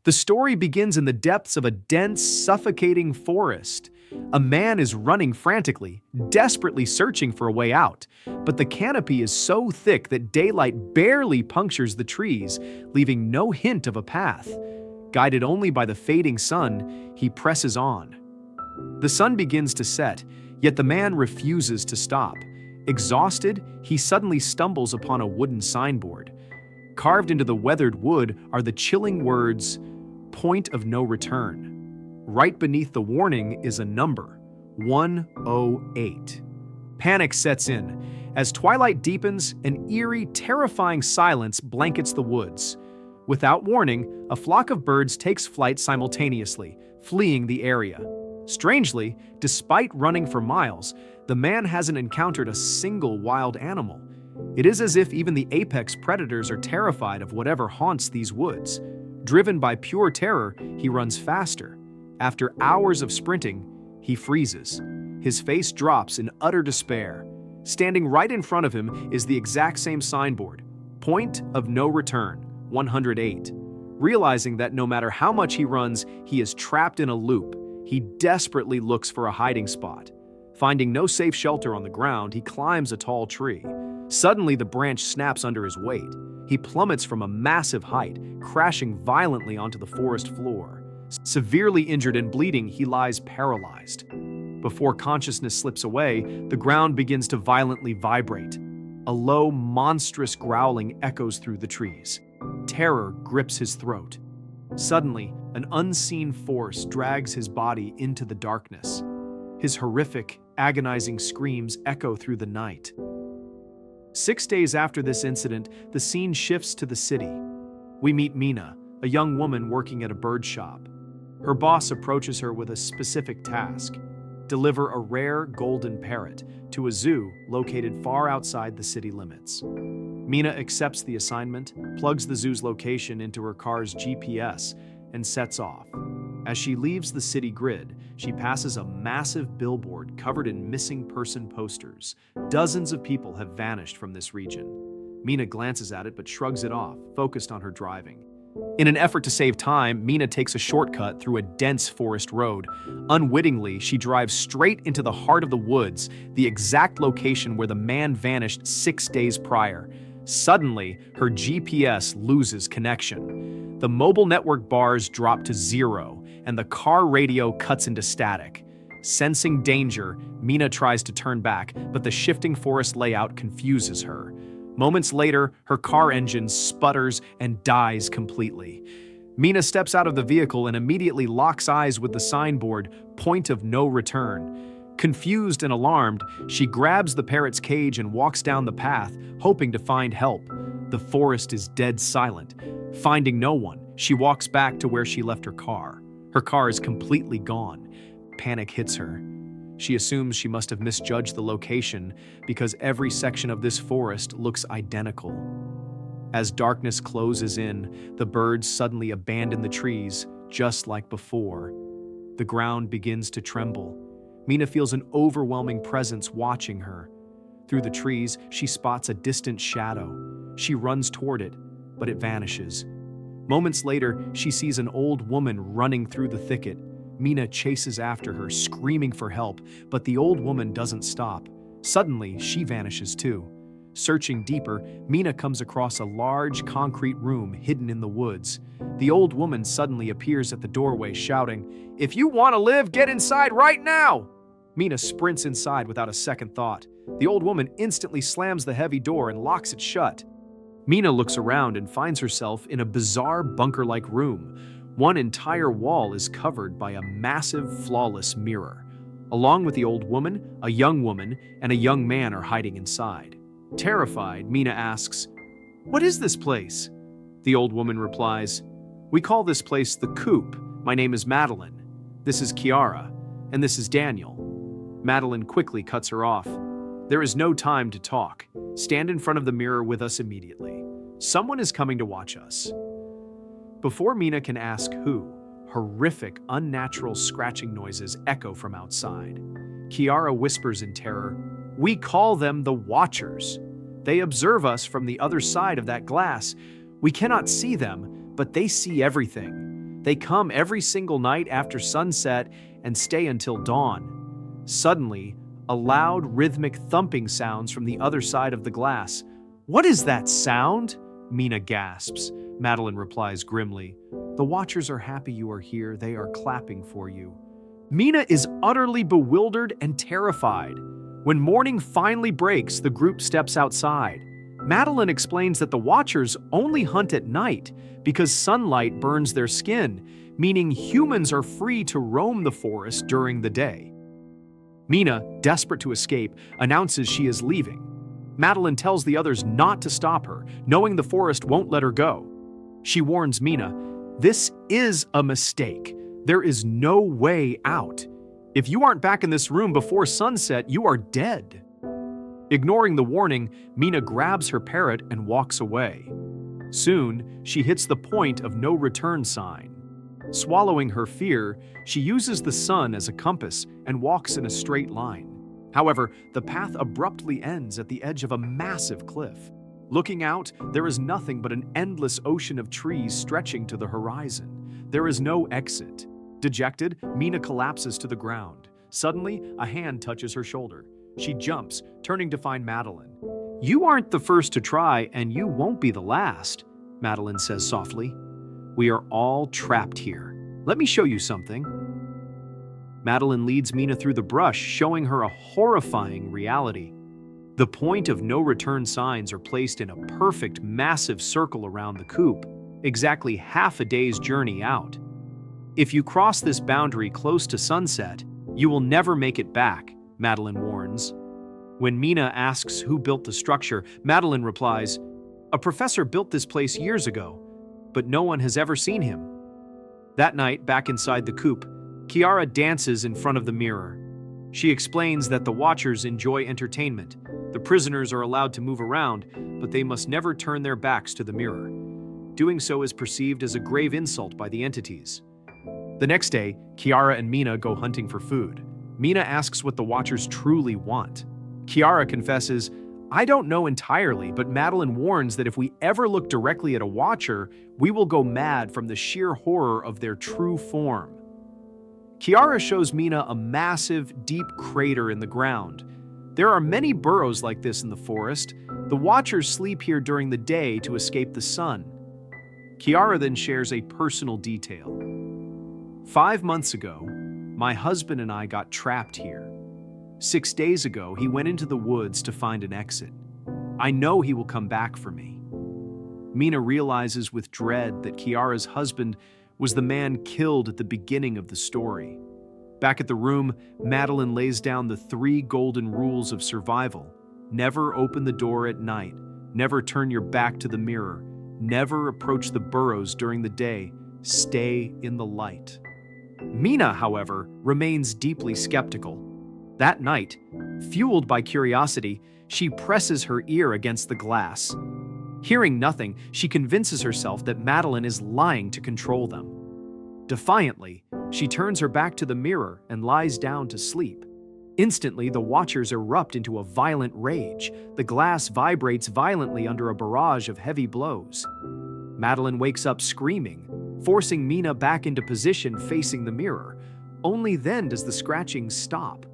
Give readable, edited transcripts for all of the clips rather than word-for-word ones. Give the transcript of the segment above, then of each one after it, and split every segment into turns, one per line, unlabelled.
The story begins in the depths of a dense, suffocating forest. A man is running frantically, desperately searching for a way out, but the canopy is so thick that daylight barely punctures the trees, leaving no hint of a path. Guided only by the fading sun, he presses on. The sun begins to set, yet the man refuses to stop. Exhausted, he suddenly stumbles upon a wooden signboard. Carved into the weathered wood are the chilling words, "Point of no return." Right beneath the warning is a number, 108. Panic sets in. As twilight deepens, an eerie, terrifying silence blankets the woods. Without warning, a flock of birds takes flight simultaneously, fleeing the area. Strangely, despite running for miles, the man hasn't encountered a single wild animal. It is as if even the apex predators are terrified of whatever haunts these woods. Driven by pure terror, he runs faster. After hours of sprinting, he freezes. His face drops in utter despair. Standing right in front of him is the exact same signboard, "Point of no return, 108. Realizing that no matter how much he runs, he is trapped in a loop, he desperately looks for a hiding spot. Finding no safe shelter on the ground, he climbs a tall tree. Suddenly, the branch snaps under his weight. He plummets from a massive height, crashing violently onto the forest floor. Severely injured and bleeding, he lies paralyzed. Before consciousness slips away, the ground begins to violently vibrate. A low, monstrous growling echoes through the trees. Terror grips his throat. Suddenly, an unseen force drags his body into the darkness. His horrific, agonizing screams echo through the night. 6 days after this incident, the scene shifts to the city. We meet Mina, a young woman working at a bird shop. Her boss approaches her with a specific task: deliver a rare golden parrot to a zoo located far outside the city limits. Mina accepts the assignment, plugs the zoo's location into her car's GPS, and sets off. As she leaves the city grid, she passes a massive billboard covered in missing person posters. Dozens of people have vanished from this region. Mina glances at it but shrugs it off, focused on her driving. In an effort to save time, Mina takes a shortcut through a dense forest road. Unwittingly, she drives straight into the heart of the woods, the exact location where the man vanished 6 days prior. Suddenly, her GPS loses connection. The mobile network bars drop to 0, and the car radio cuts into static. Sensing danger, Mina tries to turn back, but the shifting forest layout confuses her. Moments later, her car engine sputters and dies completely. Mina steps out of the vehicle and immediately locks eyes with the signboard, "Point of no return." Confused and alarmed, she grabs the parrot's cage and walks down the path, hoping to find help. The forest is dead silent. Finding no one, she walks back to where she left her car. Her car is completely gone. Panic hits her. She assumes she must have misjudged the location because every section of this forest looks identical. As darkness closes in, the birds suddenly abandon the trees, just like before. The ground begins to tremble. Mina feels an overwhelming presence watching her. Through the trees, she spots a distant shadow. She runs toward it, but it vanishes. Moments later, she sees an old woman running through the thicket. Mina chases after her, screaming for help, but the old woman doesn't stop. Suddenly, she vanishes too. Searching deeper, Mina comes across a large concrete room hidden in the woods. The old woman suddenly appears at the doorway, shouting, "If you want to live, get inside right now!" Mina sprints inside without a second thought. The old woman instantly slams the heavy door and locks it shut. Mina looks around and finds herself in a bizarre bunker-like room. One entire wall is covered by a massive, flawless mirror. Along with the old woman, a young woman and a young man are hiding inside. Terrified, Mina asks, "What is this place?" The old woman replies, "We call this place the Coop. My name is Madeline. This is Kiara, and this is Daniel." Madeline quickly cuts her off. "There is no time to talk. Stand in front of the mirror with us immediately. Someone is coming to watch us." Before Mina can ask who, horrific, unnatural scratching noises echo from outside. Kiara whispers in terror, "We call them the Watchers. They observe us from the other side of that glass. We cannot see them, but they see everything. They come every single night after sunset and stay until dawn. Suddenly, a loud, rhythmic thumping sounds from the other side of the glass. "What is that sound?" Mina gasps. Madeline replies grimly, "The Watchers are happy you are here. They are clapping for you." Mina is utterly bewildered and terrified. When morning finally breaks, the group steps outside. Madeline explains that the Watchers only hunt at night because sunlight burns their skin, meaning humans are free to roam the forest during the day. Mina, desperate to escape, announces she is leaving. Madeline tells the others not to stop her, knowing the forest won't let her go. She warns Mina, "This is a mistake. There is no way out. If you aren't back in this room before sunset, you are dead." Ignoring the warning, Mina grabs her parrot and walks away. Soon, she hits the point of no return sign. Swallowing her fear, she uses the sun as a compass and walks in a straight line. However, the path abruptly ends at the edge of a massive cliff. Looking out, there is nothing but an endless ocean of trees stretching to the horizon. There is no exit. Dejected, Mina collapses to the ground. Suddenly, a hand touches her shoulder. She jumps, turning to find Madeline. "You aren't the first to try, and you won't be the last," Madeline says softly. "We are all trapped here. Let me show you something." Madeline leads Mina through the brush, showing her a horrifying reality. The point of no return signs are placed in a perfect, massive circle around the coop, exactly half a day's journey out. If you cross this boundary close to sunset, you will never make it back, Madeline warns. When Mina asks who built the structure, Madeline replies, "A professor built this place years ago, but no one has ever seen him." That night, back inside the coop, Kiara dances in front of the mirror. She explains that the Watchers enjoy entertainment. The prisoners are allowed to move around, but they must never turn their backs to the mirror. Doing so is perceived as a grave insult by the entities. The next day, Kiara and Mina go hunting for food. Mina asks what the Watchers truly want. Kiara confesses, "I don't know entirely, but Madeline warns that if we ever look directly at a Watcher, we will go mad from the sheer horror of their true form." Kiara shows Mina a massive, deep crater in the ground. There are many burrows like this in the forest. The Watchers sleep here during the day to escape the sun. Kiara then shares a personal detail. 5 months ago, my husband and I got trapped here. 6 days ago, he went into the woods to find an exit. I know he will come back for me." Mina realizes with dread that Kiara's husband was the man killed at the beginning of the story. Back at the room, Madeline lays down the 3 golden rules of survival. Never open the door at night. Never turn your back to the mirror. Never approach the burrows during the day. Stay in the light. Mina, however, remains deeply skeptical. That night, fueled by curiosity, she presses her ear against the glass. Hearing nothing, she convinces herself that Madeline is lying to control them. Defiantly, she turns her back to the mirror and lies down to sleep. Instantly, the Watchers erupt into a violent rage. The glass vibrates violently under a barrage of heavy blows. Madeline wakes up screaming, forcing Mina back into position facing the mirror. Only then does the scratching stop.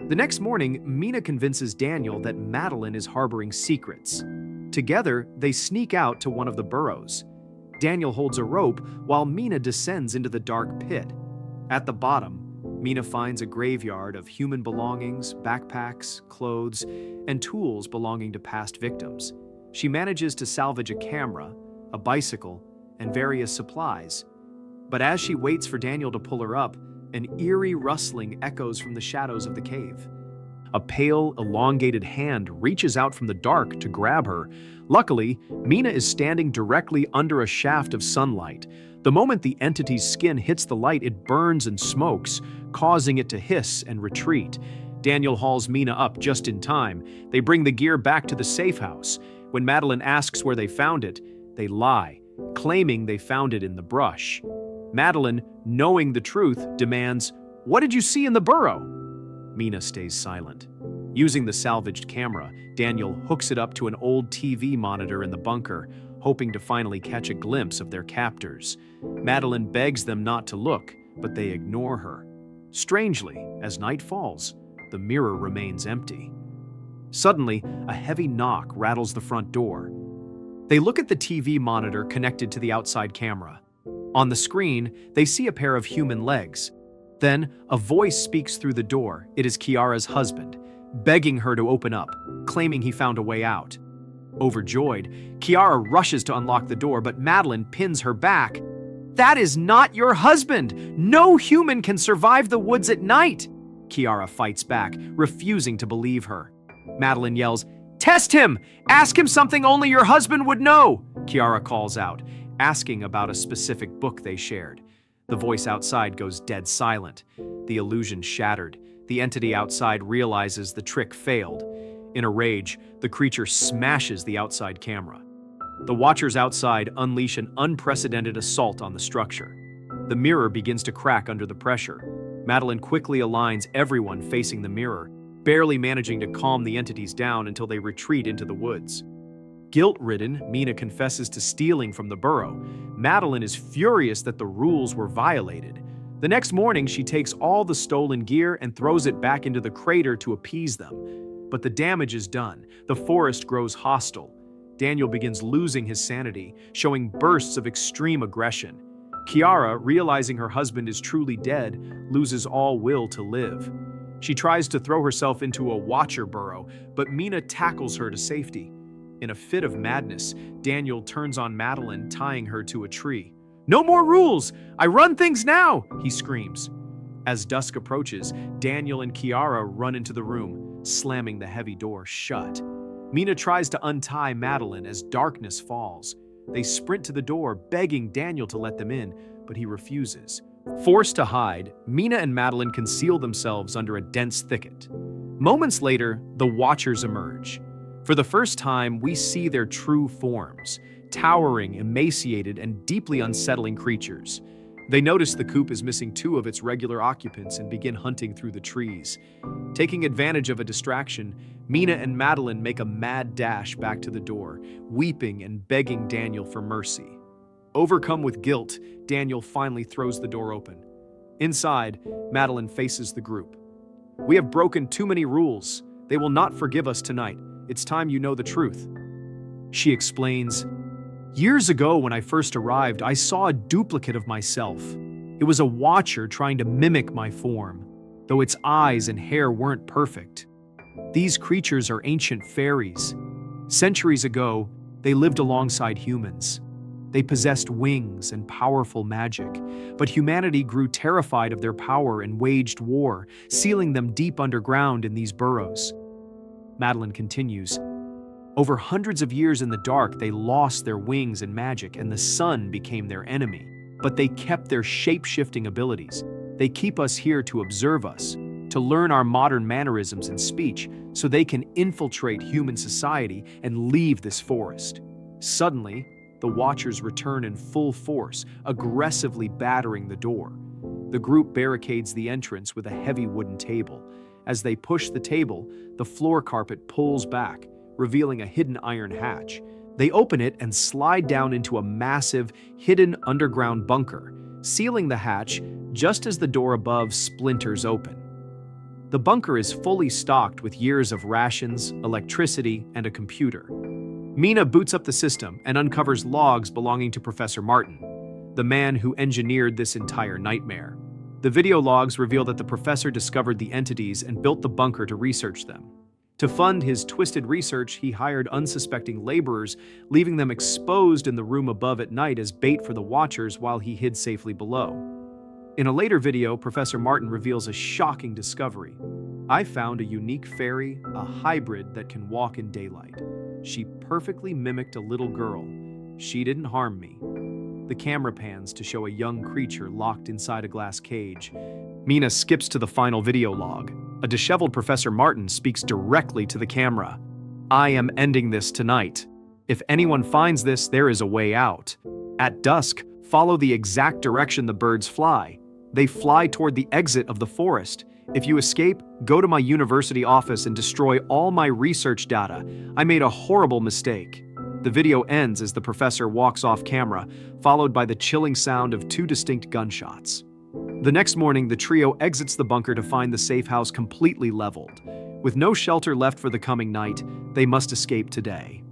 The next morning, Mina convinces Daniel that Madeline is harboring secrets. Together, they sneak out to one of the burrows. Daniel holds a rope while Mina descends into the dark pit. At the bottom, Mina finds a graveyard of human belongings, backpacks, clothes, and tools belonging to past victims. She manages to salvage a camera, a bicycle, and various supplies. But as she waits for Daniel to pull her up, an eerie rustling echoes from the shadows of the cave. A pale, elongated hand reaches out from the dark to grab her. Luckily, Mina is standing directly under a shaft of sunlight. The moment the entity's skin hits the light, it burns and smokes, causing it to hiss and retreat. Daniel hauls Mina up just in time. They bring the gear back to the safe house. When Madeline asks where they found it, they lie, claiming they found it in the brush. Madeline, knowing the truth, demands, "What did you see in the burrow?" Mina stays silent. Using the salvaged camera, Daniel hooks it up to an old TV monitor in the bunker, hoping to finally catch a glimpse of their captors. Madeline begs them not to look, but they ignore her. Strangely, as night falls, the mirror remains empty. Suddenly, a heavy knock rattles the front door. They look at the TV monitor connected to the outside camera. On the screen, they see a pair of human legs. Then, a voice speaks through the door. It is Kiara's husband, begging her to open up, claiming he found a way out. Overjoyed, Kiara rushes to unlock the door, but Madeline pins her back. "That is not your husband! No human can survive the woods at night!" Kiara fights back, refusing to believe her. Madeline yells, "Test him! Ask him something only your husband would know!" Kiara calls out, asking about a specific book they shared. The voice outside goes dead silent. The illusion shattered. The entity outside realizes the trick failed. In a rage, the creature smashes the outside camera. The watchers outside unleash an unprecedented assault on the structure. The mirror begins to crack under the pressure. Madeline quickly aligns everyone facing the mirror, barely managing to calm the entities down until they retreat into the woods. Guilt-ridden, Mina confesses to stealing from the burrow. Madeline is furious that the rules were violated. The next morning, she takes all the stolen gear and throws it back into the crater to appease them. But the damage is done. The forest grows hostile. Daniel begins losing his sanity, showing bursts of extreme aggression. Kiara, realizing her husband is truly dead, loses all will to live. She tries to throw herself into a watcher burrow, but Mina tackles her to safety. In a fit of madness, Daniel turns on Madeline, tying her to a tree. "No more rules! I run things now!" he screams. As dusk approaches, Daniel and Kiara run into the room, slamming the heavy door shut. Mina tries to untie Madeline as darkness falls. They sprint to the door, begging Daniel to let them in, but he refuses. Forced to hide, Mina and Madeline conceal themselves under a dense thicket. Moments later, the Watchers emerge. For the first time, we see their true forms, towering, emaciated, and deeply unsettling creatures. They notice the coop is missing 2 of its regular occupants and begin hunting through the trees. Taking advantage of a distraction, Mina and Madeline make a mad dash back to the door, weeping and begging Daniel for mercy. Overcome with guilt, Daniel finally throws the door open. Inside, Madeline faces the group. "We have broken too many rules. They will not forgive us tonight. It's time you know the truth." She explains, "Years ago when I first arrived, I saw a duplicate of myself. It was a watcher trying to mimic my form, though its eyes and hair weren't perfect. These creatures are ancient fairies. Centuries ago, they lived alongside humans. They possessed wings and powerful magic, but humanity grew terrified of their power and waged war, sealing them deep underground in these burrows." Madeline continues, "Over hundreds of years in the dark, they lost their wings and magic, and the sun became their enemy. But they kept their shape-shifting abilities. They keep us here to observe us, to learn our modern mannerisms and speech, so they can infiltrate human society and leave this forest." Suddenly, the Watchers return in full force, aggressively battering the door. The group barricades the entrance with a heavy wooden table. As they push the table, the floor carpet pulls back, revealing a hidden iron hatch. They open it and slide down into a massive, hidden underground bunker, sealing the hatch just as the door above splinters open. The bunker is fully stocked with years of rations, electricity, and a computer. Mina boots up the system and uncovers logs belonging to Professor Martin, the man who engineered this entire nightmare. The video logs reveal that the professor discovered the entities and built the bunker to research them. To fund his twisted research, he hired unsuspecting laborers, leaving them exposed in the room above at night as bait for the Watchers while he hid safely below. In a later video, Professor Martin reveals a shocking discovery. "I found a unique fairy, a hybrid that can walk in daylight. She perfectly mimicked a little girl. She didn't harm me." The camera pans to show a young creature locked inside a glass cage. Mina skips to the final video log. A disheveled Professor Martin speaks directly to the camera. "I am ending this tonight. If anyone finds this, there is a way out. At dusk, follow the exact direction the birds fly. They fly toward the exit of the forest. If you escape, go to my university office and destroy all my research data. I made a horrible mistake." The video ends as the professor walks off camera, followed by the chilling sound of 2 distinct gunshots. The next morning, the trio exits the bunker to find the safe house completely leveled. With no shelter left for the coming night, they must escape today.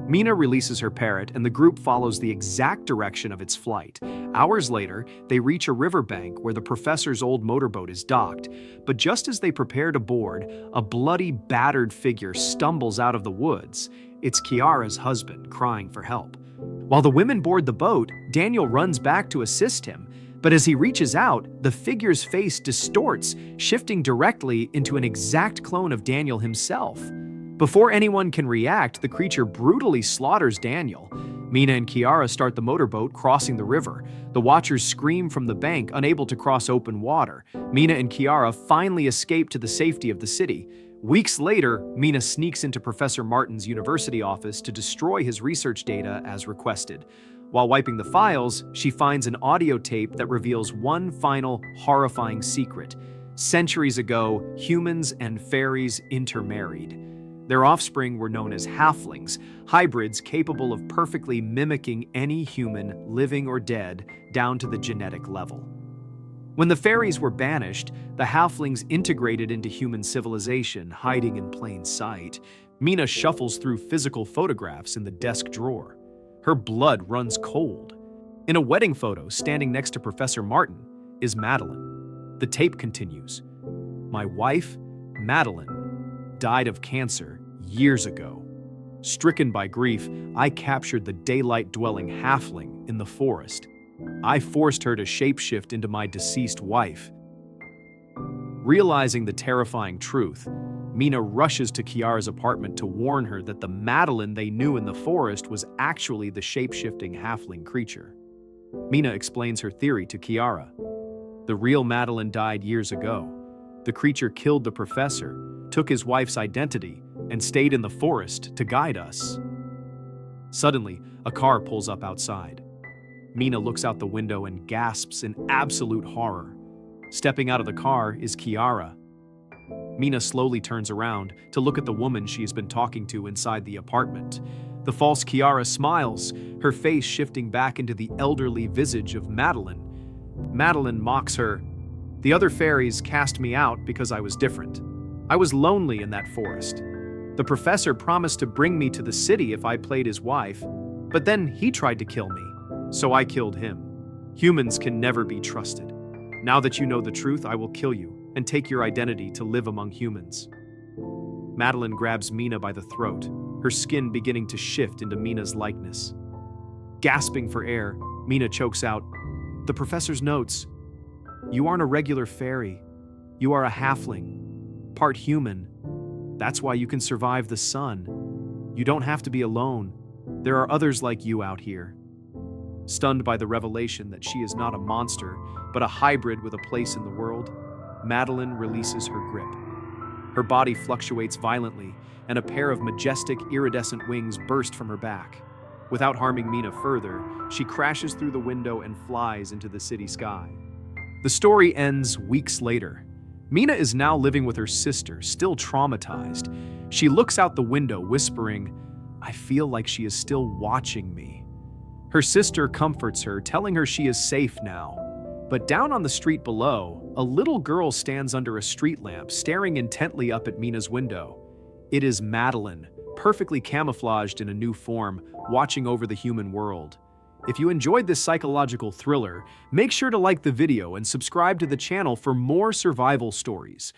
Mina releases her parrot, and the group follows the exact direction of its flight. Hours later, they reach a riverbank where the professor's old motorboat is docked. But just as they prepare to board, a bloody, battered figure stumbles out of the woods. It's Kiara's husband, crying for help. While the women board the boat, Daniel runs back to assist him. But as he reaches out, the figure's face distorts, shifting directly into an exact clone of Daniel himself. Before anyone can react, the creature brutally slaughters Daniel. Mina and Kiara start the motorboat, crossing the river. The watchers scream from the bank, unable to cross open water. Mina and Kiara finally escape to the safety of the city. Weeks later, Mina sneaks into Professor Martin's university office to destroy his research data as requested. While wiping the files, she finds an audio tape that reveals one final, horrifying secret. Centuries ago, humans and fairies intermarried. Their offspring were known as halflings, hybrids capable of perfectly mimicking any human, living or dead, down to the genetic level. When the fairies were banished, the halflings integrated into human civilization, hiding in plain sight. Mina shuffles through physical photographs in the desk drawer. Her blood runs cold. In a wedding photo, standing next to Professor Martin, is Madeline. The tape continues. My wife, Madeline, died of cancer years ago. Stricken by grief, I captured the daylight-dwelling halfling in the forest. I forced her to shapeshift into my deceased wife. Realizing the terrifying truth, Mina rushes to Kiara's apartment to warn her that the Madeline they knew in the forest was actually the shape-shifting halfling creature. Mina explains her theory to Kiara. The real Madeline died years ago. The creature killed the professor, took his wife's identity, and stayed in the forest to guide us. Suddenly, a car pulls up outside. Mina looks out the window and gasps in absolute horror. Stepping out of the car is Kiara. Mina slowly turns around to look at the woman she's been talking to inside the apartment. The false Kiara smiles, her face shifting back into the elderly visage of Madeline. Madeline mocks her. The other fairies cast me out because I was different. I was lonely in that forest. The professor promised to bring me to the city if I played his wife, but then he tried to kill me, so I killed him. Humans can never be trusted. Now that you know the truth, I will kill you and take your identity to live among humans. Madeline grabs Mina by the throat, her skin beginning to shift into Mina's likeness. Gasping for air, Mina chokes out, "The professor's notes. You aren't a regular fairy. You are a halfling, part human. That's why you can survive the sun. You don't have to be alone. There are others like you out here." Stunned by the revelation that she is not a monster, but a hybrid with a place in the world, Madeline releases her grip. Her body fluctuates violently, and a pair of majestic, iridescent wings burst from her back. Without harming Mina further, she crashes through the window and flies into the city sky. The story ends weeks later. Mina is now living with her sister, still traumatized. She looks out the window, whispering, "I feel like she is still watching me." Her sister comforts her, telling her she is safe now. But down on the street below, a little girl stands under a street lamp, staring intently up at Mina's window. It is Madeline, perfectly camouflaged in a new form, watching over the human world. If you enjoyed this psychological thriller, make sure to like the video and subscribe to the channel for more survival stories.